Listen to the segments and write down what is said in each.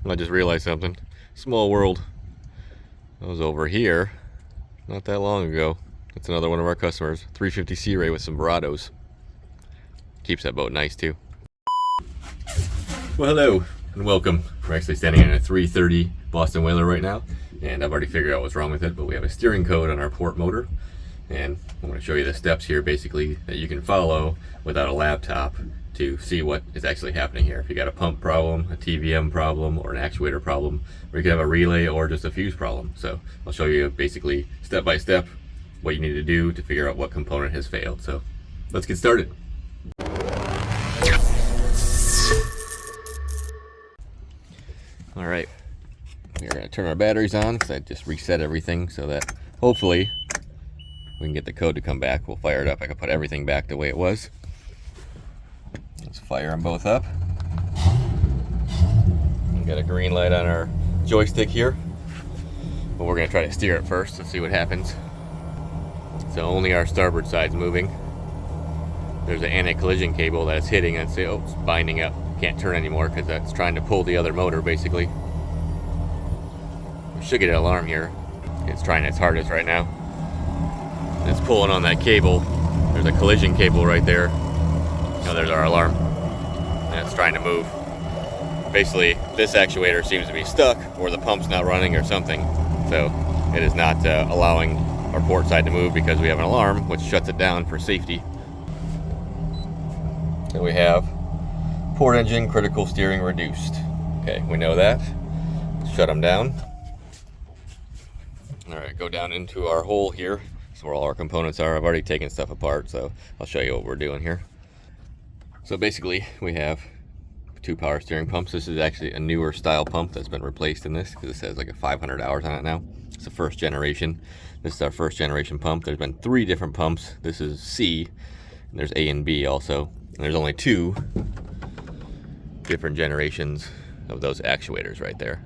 I just realized something. Small world. I was over here not that long ago. That's another one of our customers. 350 Sea Ray with some Verados. Keeps that boat nice too. Well, hello and welcome. We're actually standing in a 330 Boston Whaler right now, and I've already figured out what's wrong with it, but we have a steering code on our port motor, and I'm going to show you the steps here basically that you can follow without a laptop to see what is actually happening here. If you got a pump problem, a TVM problem, or an actuator problem, or you could have a relay or just a fuse problem. So I'll show you basically step by step what you need to do to figure out what component has failed. So let's get started. All right, we're gonna turn our batteries on because I just reset everything so that hopefully we can get the code to come back. We'll fire it up. I can put everything back the way it was. Let's fire them both up. We got a green light on our joystick here, but we're gonna try to steer it first to see what happens. So only our starboard side's moving. There's an anti-collision cable that's hitting and say, oh, it's binding up. Can't turn anymore because that's trying to pull the other motor basically. We should get an alarm here. It's trying its hardest right now. It's pulling on that cable. There's a collision cable right there. Oh, there's our alarm. And it's trying to move. Basically, this actuator seems to be stuck, or the pump's not running or something. So it is not allowing our port side to move because we have an alarm, which shuts it down for safety. So we have port engine critical steering reduced. Okay, we know that. Shut them down. All right, go down into our hole here. That's where all our components are. I've already taken stuff apart, so I'll show you what we're doing here. So basically, we have two power steering pumps. This is actually a newer style pump that's been replaced in this because it says like 500 hours on it now. It's the first generation. This is our first generation pump. There's been 3 different pumps. This is C, and there's A and B also. And there's only 2 different generations of those actuators right there.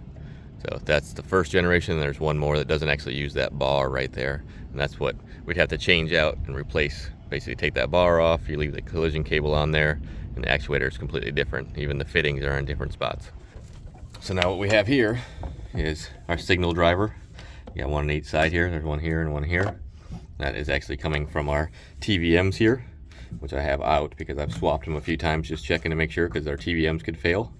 So that's the first generation. There's one more that doesn't actually use that bar right there, and that's what we'd have to change out and replace. Basically take that bar off, you leave the collision cable on there, and the actuator is completely different. Even the fittings are in different spots. So now what we have here is our signal driver. You got one on each side here. There's one here and one here. That is actually coming from our TVMs here, which I have out because I've swapped them a few times just checking to make sure, because our TVMs could fail.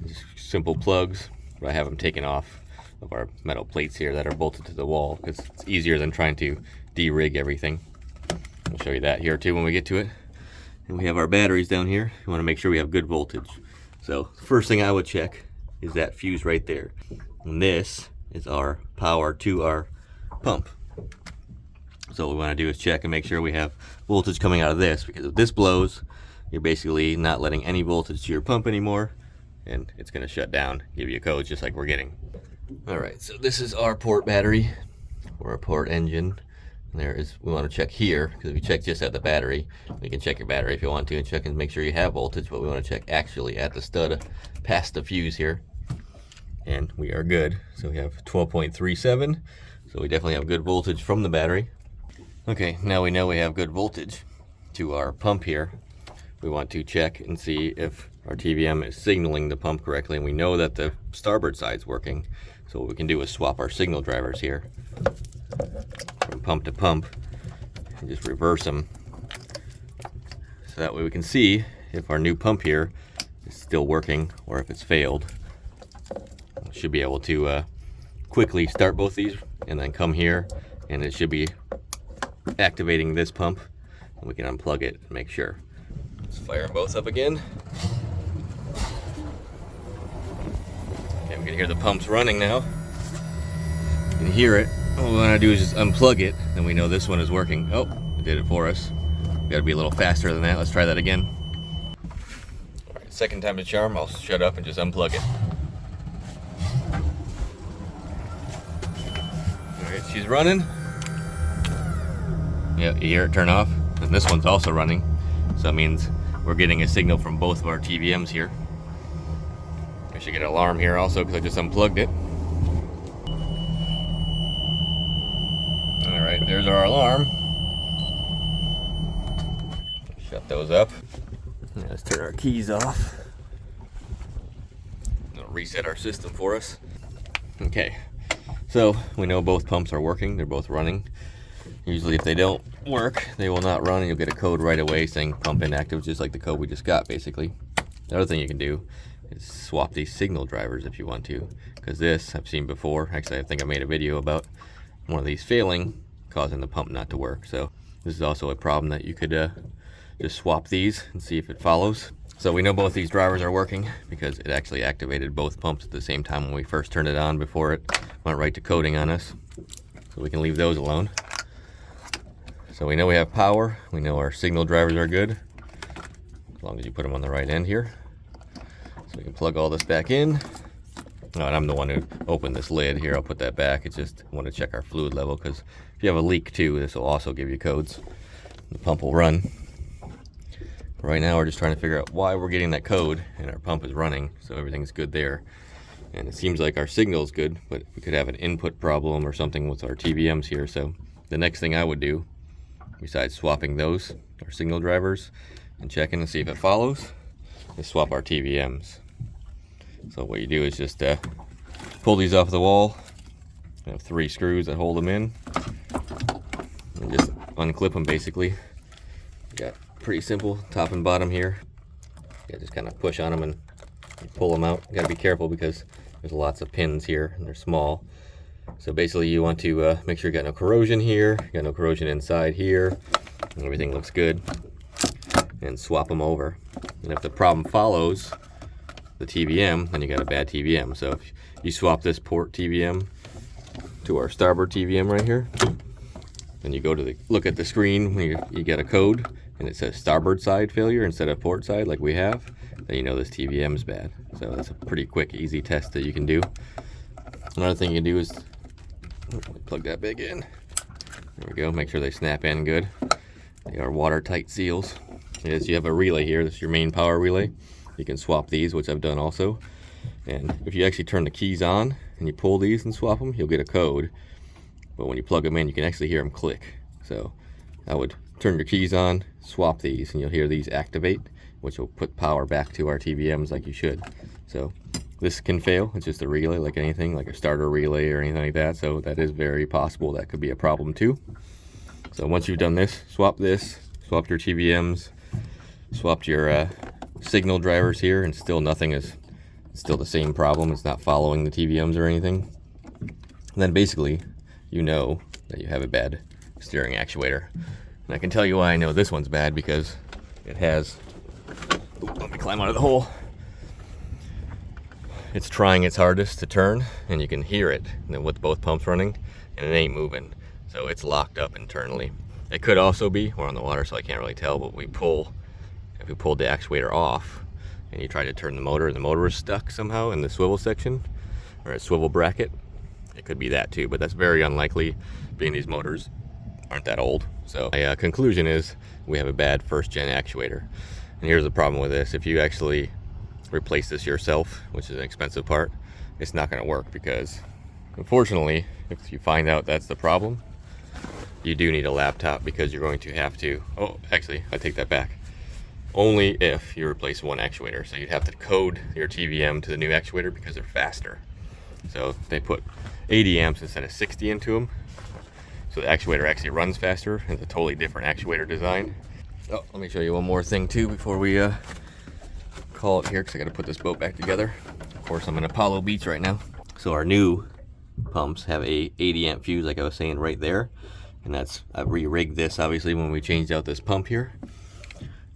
Just simple plugs, but I have them taken off of our metal plates here that are bolted to the wall because it's easier than trying to de-rig everything. I'll show you that here too when we get to it. And we have our batteries down here. You want to make sure we have good voltage. So first thing I would check is that fuse right there. And this is our power to our pump. So what we want to do is check and make sure we have voltage coming out of this, because if this blows, you're basically not letting any voltage to your pump anymore, and it's going to shut down, give you a code just like we're getting. All right, so this is our port battery or a port engine. And there is, we want to check here, because if you check just at the battery, you can check your battery if you want to and check and make sure you have voltage, but we want to check actually at the stud past the fuse here. And we are good. So we have 12.37, so we definitely have good voltage from the battery. Okay, now we know we have good voltage to our pump here. We want to check and see if our TVM is signaling the pump correctly, and we know that the starboard side's working. So what we can do is swap our signal drivers here from pump to pump and just reverse them. So that way we can see if our new pump here is still working or if it's failed. We should be able to quickly start both these and then come here, and it should be activating this pump, and we can unplug it and make sure. Let's fire them both up again. Okay, we can hear the pumps running now. You can hear it. All we want to do is just unplug it, then we know this one is working. Oh, it did it for us. We got to be a little faster than that. Let's try that again. All right, second time to charm. I'll shut up and just unplug it. All right, she's running. Yeah, you hear it turn off, and this one's also running, so that means we're getting a signal from both of our TVMs here. I should get an alarm here also because I just unplugged it. All right, there's our alarm. Shut those up. Let's turn our keys off. reset our system for us. Okay, so we know both pumps are working, they're both running. Usually if they don't work, they will not run, and you'll get a code right away saying pump inactive, just like the code we just got basically. The other thing you can do is swap these signal drivers if you want to, because this I've seen before. Actually, I think I made a video about one of these failing, causing the pump not to work. So this is also a problem that you could just swap these and see if it follows. So we know both these drivers are working because it actually activated both pumps at the same time when we first turned it on before it went right to coding on us. So we can leave those alone. So we know we have power, we know our signal drivers are good, as long as you put them on the right end here. So we can plug all this back in. Oh, and I'm the one who opened this lid here. I'll put that back. It's just, I want to check our fluid level, because if you have a leak too, this will also give you codes. The pump will run. Right now we're just trying to figure out why we're getting that code, and our pump is running, so everything's good there. And it seems like our signal is good, but we could have an input problem or something with our TVMs here. So the next thing I would do, besides swapping those, our signal drivers, and checking to see if it follows, is swap our TVMs. So what you do is just pull these off the wall. I have 3 screws that hold them in, and just unclip them basically. You got pretty simple top and bottom here. You just kind of push on them and pull them out. You got to be careful because there's lots of pins here and they're small. So basically you want to make sure you got no corrosion here, you got no corrosion inside here, and everything looks good, and swap them over. And if the problem follows the TVM, then you got a bad TVM. So if you swap this port TVM to our starboard TVM right here, then you go to look at the screen when you get a code and it says starboard side failure instead of port side like we have, then you know this TVM is bad. So that's a pretty quick, easy test that you can do. Another thing you can do is plug that big in. There we go. Make sure they snap in good. They are watertight seals. As you have a relay here, this is your main power relay. You can swap these, which I've done also. And if you actually turn the keys on and you pull these and swap them, you'll get a code. But when you plug them in, you can actually hear them click. So I would turn your keys on, swap these, and you'll hear these activate, which will put power back to our TVMs like you should. So this can fail. It's just a relay like anything, like a starter relay or anything like that. So that is very possible. That could be a problem too. So once you've done this, swapped your TVMs, swapped your signal drivers here, and still nothing is, still the same problem. It's not following the TVMs or anything. And then basically, you know that you have a bad steering actuator. And I can tell you why I know this one's bad, because it has, let me climb out of the hole. It's trying its hardest to turn, and you can hear it with both pumps running, and it ain't moving. So it's locked up internally. It could also be, we're on the water so I can't really tell, but if we pulled the actuator off and you try to turn the motor is stuck somehow in the swivel section or a swivel bracket, it could be that too, but that's very unlikely, being these motors aren't that old. So my conclusion is we have a bad first gen actuator. And here's the problem with this: if you actually replace this yourself, which is an expensive part, it's not going to work, because unfortunately, if you find out that's the problem, you do need a laptop, because you're going to have to, oh, actually, I take that back. Only if you replace one actuator. So you'd have to code your TVM to the new actuator because they're faster. So they put 80 amps instead of 60 into them. So the actuator actually runs faster. It's a totally different actuator design. Oh, let me show you one more thing too before we call it here, because I got to put this boat back together. Of course, I'm in Apollo Beach right now. So our new pumps have a 80 amp fuse, like I was saying, right there. And I've re-rigged this obviously when we changed out this pump here.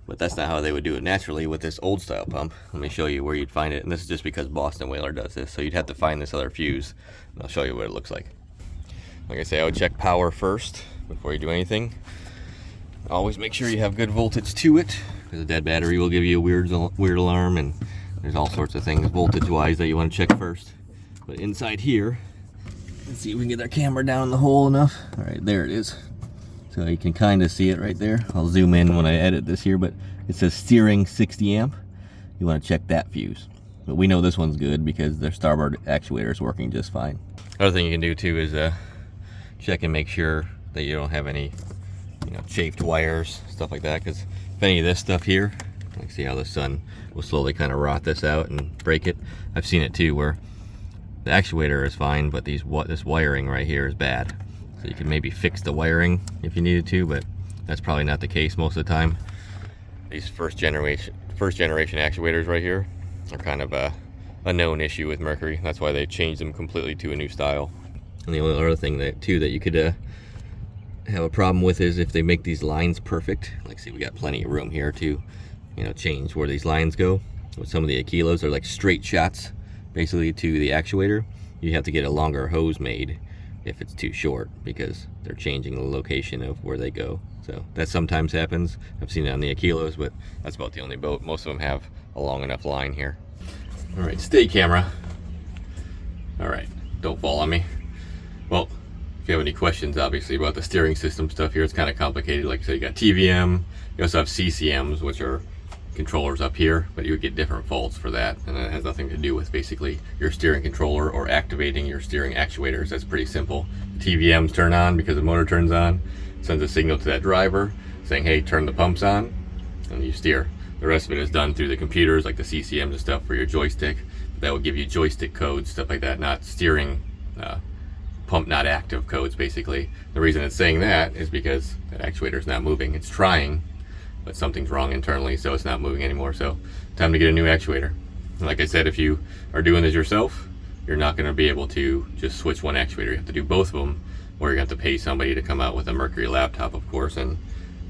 But that's not how they would do it naturally with this old style pump. Let me show you where you'd find it. And this is just because Boston Whaler does this. So you'd have to find this other fuse. And I'll show you what it looks like. Like I say, I would check power first before you do anything. Always make sure you have good voltage to it, because a dead battery will give you a weird alarm, and there's all sorts of things voltage wise that you want to check first. But inside here, let's see if we can get our camera down the hole enough. All right, there it is. So you can kind of see it right there. I'll zoom in when I edit this here, but it says steering 60 amp. You want to check that fuse. But we know this one's good because their starboard actuator is working just fine. Other thing you can do too is check and make sure that you don't have any chafed wires, stuff like that, because if any of this stuff here Like, see how the sun will slowly kind of rot this out and break it. I've seen it too, where the actuator is fine, but this wiring right here is bad. So you can maybe fix the wiring if you needed to, but that's probably not the case most of the time. These first generation actuators right here are kind of a known issue with Mercury. That's why they changed them completely to a new style. And the only other thing that you could have a problem with is if they make these lines perfect. Like, see, we got plenty of room here to, you know, change where these lines go. With some of the Aquilos, they're like straight shots basically to the actuator. You have to get a longer hose made if it's too short, because they're changing the location of where they go. So that sometimes happens. I've seen it on the Aquilos, but that's about the only boat. Most of them have a long enough line here. All right, stay camera. All right, don't fall on me. Well, if you have any questions, obviously, about the steering system stuff here, it's kind of complicated. Like I said, you got TVM, you also have CCMs, which are controllers up here, but you would get different faults for that, and that has nothing to do with basically your steering controller or activating your steering actuators. That's pretty simple. TVMs turn on because the motor turns on, sends a signal to that driver saying, hey, turn the pumps on, and you steer. The rest of it is done through the computers, like the CCMs and stuff for your joystick. That will give you joystick codes, stuff like that, not steering pump not active codes, basically. The reason it's saying that is because that actuator is not moving. It's trying, but something's wrong internally, so it's not moving anymore. So time to get a new actuator. And like I said, if you are doing this yourself, you're not going to be able to just switch one actuator. You have to do both of them, or you're going to have to pay somebody to come out with a Mercury laptop, of course, and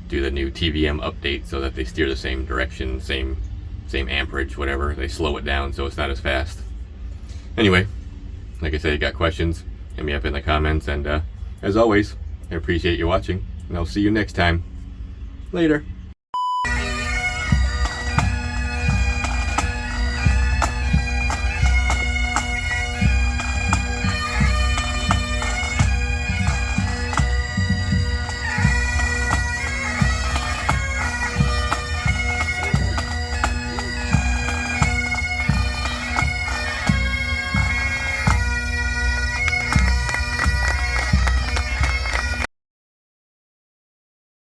do the new TVM update so that they steer the same direction, same amperage, whatever. They slow it down so it's not as fast. Anyway, like I said, you got questions, hit me up in the comments, and as always, I appreciate you watching, and I'll see you next time. Later.